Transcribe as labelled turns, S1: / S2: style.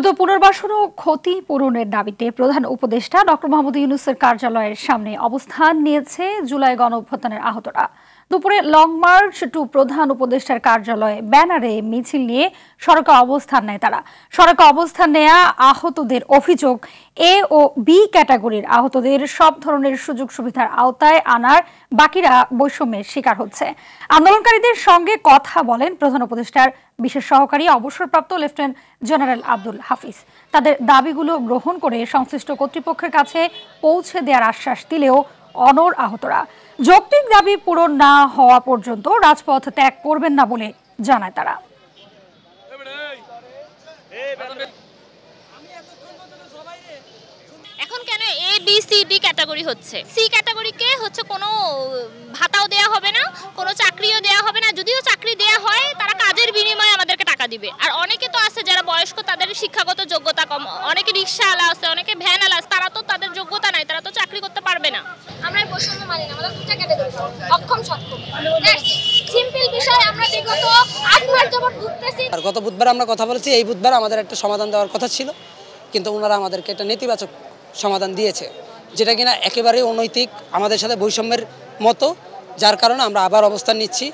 S1: দ্রুত পুনর্বাসন ও ক্ষতিপূরণের দাবিতে প্রধান উপদেষ্টা ডক্টর মোহাম্মদ ইউনূসের কার্যালয়ের সামনে অবস্থান নিয়েছে জুলাই গণঅভ্যুত্থানের আহতরা। দুপুরে লং মার্চ টু প্রধান উপদেষ্টার কার্যালয়ে ব্যানারে মিছিল নিয়ে সড়কে অবস্থান নেয় তারা। সড়কে অবস্থান নেয়া আহতদের অভিযোগ, এ ও বি ক্যাটাগরির আহতদের সব ধরনের সুযোগ সুবিধার আওতায় আনার বাকিরা বৈষম্যের শিকার হচ্ছে। আন্দোলনকারীদের সঙ্গে কথা বলেন প্রধান উপদেষ্টার বিশেষ সহকারী অবসরপ্রাপ্ত লেফটেন্যান্ট জেনারেল আব্দুল হাফিজ। তাদের দাবিগুলো গ্রহণ করে সংশ্লিষ্ট কর্তৃপক্ষের কাছে পৌঁছে দেওয়ার আশ্বাস দিলেও অনড় আহতরা। যৌক্তিক দাবি পূরণ না হওয়া পর্যন্ত রাজপথ ত্যাগ করবেন না বলে জানায় তারা।
S2: এখন কেন A B C D category হচ্ছে? সি ক্যাটাগরিকে হচ্ছে কোনো ভাতাও দেওয়া হবে না, কোনো চাকরিও দেওয়া হবে না। যদিও চাকরি দেওয়া হয় তারা কাজের বিনিময়ে আমাদেরকে টাকা দিবে। আর অনেকে তো আছে যারা বয়স্ক, তাদের শিক্ষাগত যোগ্যতা কম, অনেকে রিক্সাওয়ালা আছে, অনেকে ভ্যানওয়ালা আছে, তারা তো তাদের যোগ্যতা নাই, তারা তো চাকরি করতে পারবে না।
S3: আমরা বৈষম্য মানি না, আমাদের দুটো ক্যাটাগরি, অক্ষম সক্ষম, সিম্পল বিষয়। আমরা বিগত 8 মাস যাবত ভুগতেছি।
S4: আর গত বুধবার আমরা কথা বলেছি, এই বুধবার আমাদের একটা সমাধান দেওয়ার কথা ছিল, কিন্তু ওনারা আমাদেরকে একটা নেতিবাচক সমাধান দিয়েছে, যেটা কিনা একেবারেই অনৈতিক, আমাদের সাথে বৈষম্যের মতো, যার কারণে আমরা আবার অবস্থান নিচ্ছি।